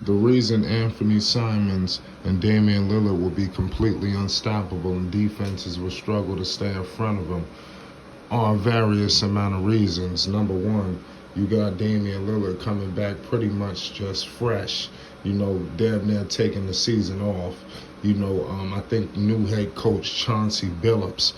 The reason Anfernee Simons and Damian Lillard will be completely unstoppable and defenses will struggle to stay in front of them are various amount of reasons. Number one, you got Damian Lillard coming back pretty much just fresh. Damn near taking the season off. I think new head coach Chauncey Billups,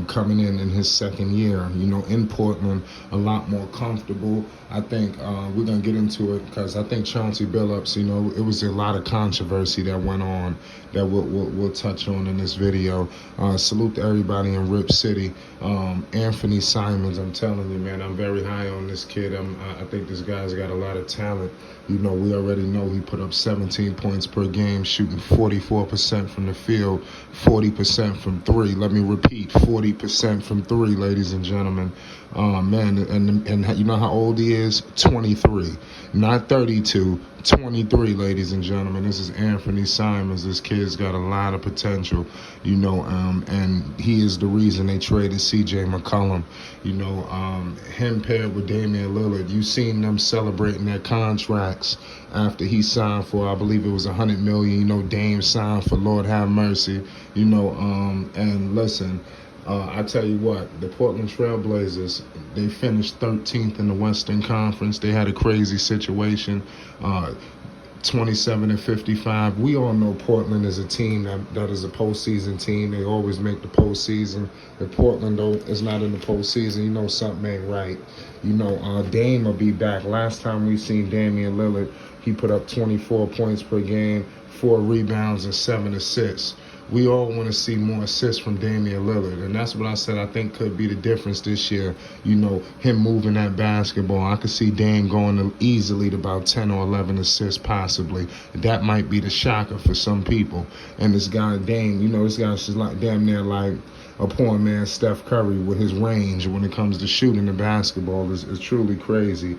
coming in his second year, in Portland, a lot more comfortable. I think we're going to get into it because I think Chauncey Billups, it was a lot of controversy that went on that we'll touch on in this video. Salute to everybody in Rip City. Anfernee Simons, I'm telling you, man, I'm very high on this kid. I think this guy's got a lot of talent. We already know he put up 17 points per game, shooting 44% from the field, 40% from three. Let me repeat, 40% from three, ladies and gentlemen. Man, and you know how old he is? 23, not 32. 23, ladies and gentlemen. This is Anfernee Simons. This kid's got a lot of potential, and he is the reason they traded C.J. McCollum. Him paired with Damian Lillard. You seen them celebrating their contracts after he signed for, I believe it was $100 million. Dame signed for Lord have mercy. And listen. I tell you what, the Portland Trail Blazers, they finished 13th in the Western Conference. They had a crazy situation, 27-55. We all know Portland is a team that is a postseason team. They always make the postseason. If Portland, though, is not in the postseason, something ain't right. Dame will be back. Last time we seen Damian Lillard, he put up 24 points per game, 4 rebounds, and 7 assists. We all want to see more assists from Damian Lillard, and that's what I said I think could be the difference this year. Him moving that basketball. I could see Dame going easily to about 10 or 11 assists possibly. That might be the shocker for some people. And this guy Dame, this guy's just like damn near like a poor man Steph Curry with his range when it comes to shooting the basketball is truly crazy.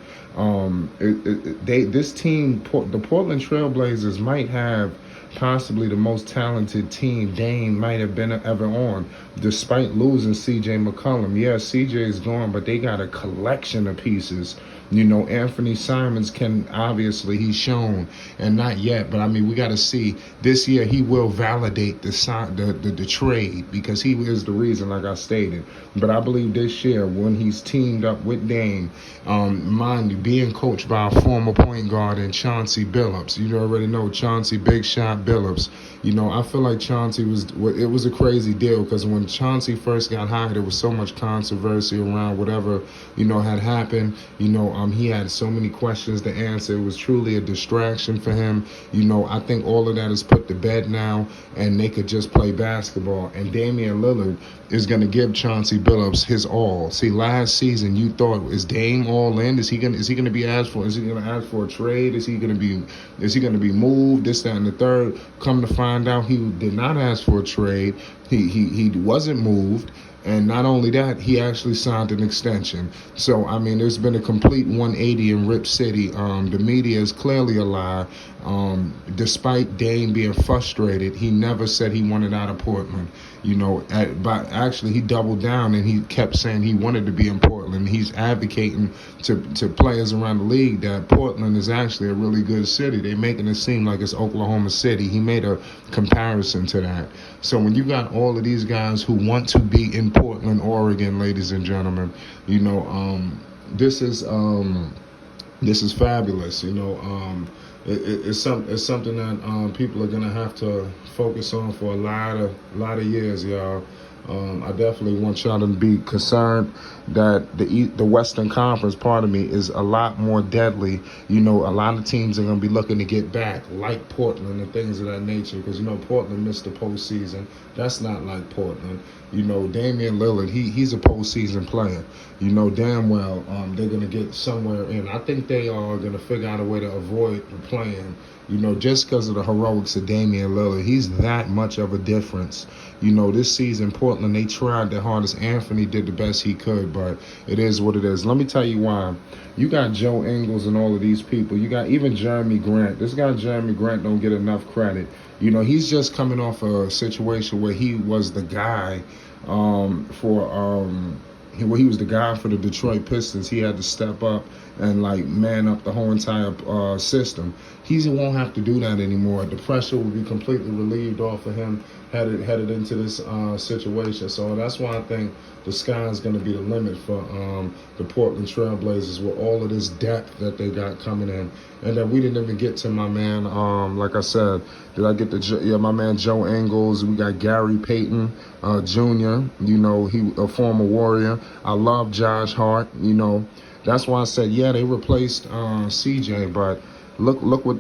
This team, the Portland Trail Blazers, might have possibly the most talented team Dame might have been ever on, despite losing C.J. McCollum. Yeah, C.J. is gone, but they got a collection of pieces. Anfernee Simons he's shown, and not yet, but we got to see. This year, he will validate the trade because he is the reason, like I stated. But I believe this year, when he's teamed up with Dame, mind you, being coached by a former point guard in Chauncey Billups. You already know Chauncey Big Shot Billups. I feel like Chauncey it was a crazy deal because when Chauncey first got hired, there was so much controversy around whatever, had happened. He had so many questions to answer. It was truly a distraction for him. I think all of that is put to bed now, and they could just play basketball. And Damian Lillard is going to give Chauncey Billups his all. See, last season you thought, is Dame all in? Is he going to be asked for? Is he going to ask for a trade? Is he going to be moved? This, that, and the third. Come to find out, he did not ask for a trade. He wasn't moved. And not only that, he actually signed an extension. So, there's been a complete 180 in Rip City. The media is clearly a lie. Despite Dame being frustrated, he never said he wanted out of Portland. But actually, he doubled down and he kept saying he wanted to be in Portland. He's advocating to players around the league that Portland is actually a really good city. They're making it seem like it's Oklahoma City. He made a comparison to that. So when you got all of these guys who want to be in Portland, Oregon, ladies and gentlemen, this is fabulous. It's something that people are gonna have to focus on for a lot of years, y'all. I definitely want y'all to be concerned that the Western Conference, is a lot more deadly. A lot of teams are going to be looking to get back, like Portland and things of that nature, because, Portland missed the postseason. That's not like Portland. Damian Lillard, he's a postseason player. Damn well they're going to get somewhere in. I think they are going to figure out a way to avoid the play-in. Just because of the heroics of Damian Lillard. He's that much of a difference. This season, Portland, they tried their hardest. Anfernee did the best he could, but it is what it is. Let me tell you why. You got Joe Ingles and all of these people. You got even Jeremy Grant. This guy, Jeremy Grant, don't get enough credit. He's just coming off a situation where he was the guy he was the guy for the Detroit Pistons. He had to step up and like man up the whole entire system. He won't have to do that anymore. The pressure will be completely relieved off of him headed into this situation. So that's why I think the sky is going to be the limit for the Portland Trailblazers with all of this depth that they got coming in. And then we didn't even get to my man, like I said, did I get my man Joe Ingles. We got Gary Payton Jr., he a former Warrior. I love Josh Hart, That's why I said, yeah, they replaced CJ, but look what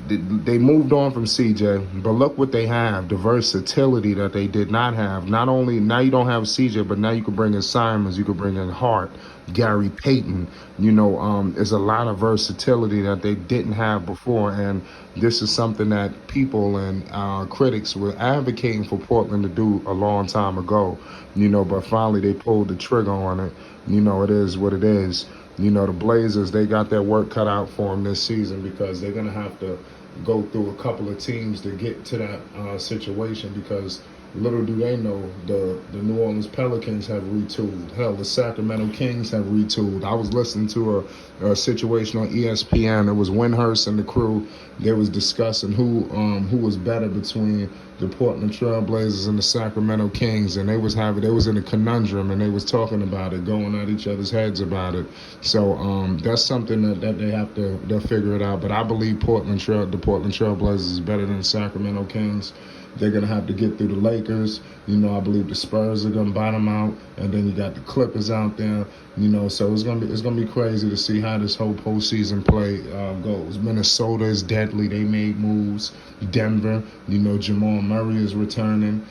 they moved on from CJ, but look what they have, the versatility that they did not have. Not only now you don't have CJ, but now you can bring in Simons, you can bring in Hart, Gary Payton. There's a lot of versatility that they didn't have before, and this is something that people and critics were advocating for Portland to do a long time ago. But finally they pulled the trigger on it. It is what it is. The Blazers, they got their work cut out for them this season because they're going to have to go through a couple of teams to get to that situation, because little do they know, the New Orleans Pelicans have retooled. Hell, the Sacramento Kings have retooled. I was listening to a situation on ESPN. It was Windhurst and the crew. They was discussing who was better between the Portland Trailblazers and the Sacramento Kings, and they was in a conundrum, and they was talking about it, going at each other's heads about it. So that's something that they'll figure it out. But I believe the Portland Trailblazers is better than the Sacramento Kings. They're going to have to get through the Lakers. I believe the Spurs are going to bottom out, and then you got the Clippers out there. So it's going to be crazy to see how this whole postseason play goes. Minnesota is deadly. They made moves. Denver, Jamal Murray is returning.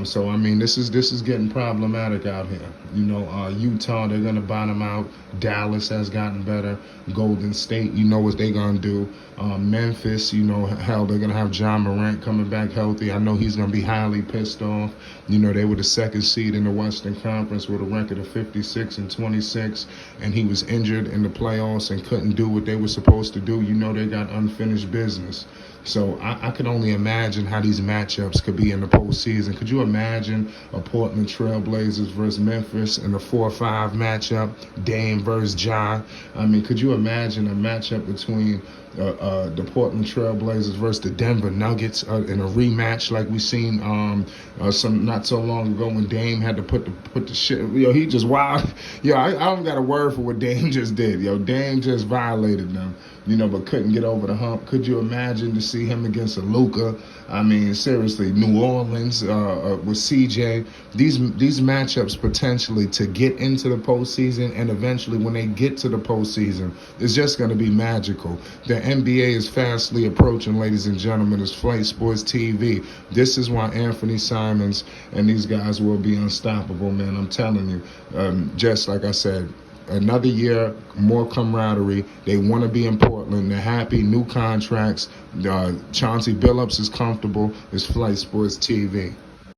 So I mean, this is getting problematic out here. Utah, they're gonna bottom out. Dallas has gotten better. Golden State, what they're gonna do. Memphis, hell, they're gonna have John Morant coming back healthy. I know he's gonna be highly pissed off. They were the second seed in the Western Conference with a record of 56-26, and he was injured in the playoffs and couldn't do what they were supposed to do. They got unfinished business. So I can only imagine how these matchups could be in the postseason. Could you imagine a Portland Trailblazers versus Memphis in a 4-5 matchup? Dame versus Ja. I mean, could you imagine a matchup between the Portland Trailblazers versus the Denver Nuggets in a rematch like we seen some not so long ago when Dame had to put the shit. He just wild. I don't got a word for what Dame just did. Dame just violated them. But couldn't get over the hump. Could you imagine to see him against a Luka? I mean, seriously, New Orleans with CJ. These matchups potentially to get into the postseason, and eventually when they get to the postseason, it's just going to be magical. The NBA is fastly approaching, ladies and gentlemen. It's Flight Sports TV. This is why Anfernee Simons and these guys will be unstoppable, man. I'm telling you. Just like I said, another year, more camaraderie. They want to be in Portland. They're happy. New contracts. Chauncey Billups is comfortable. It's Flight Sports TV.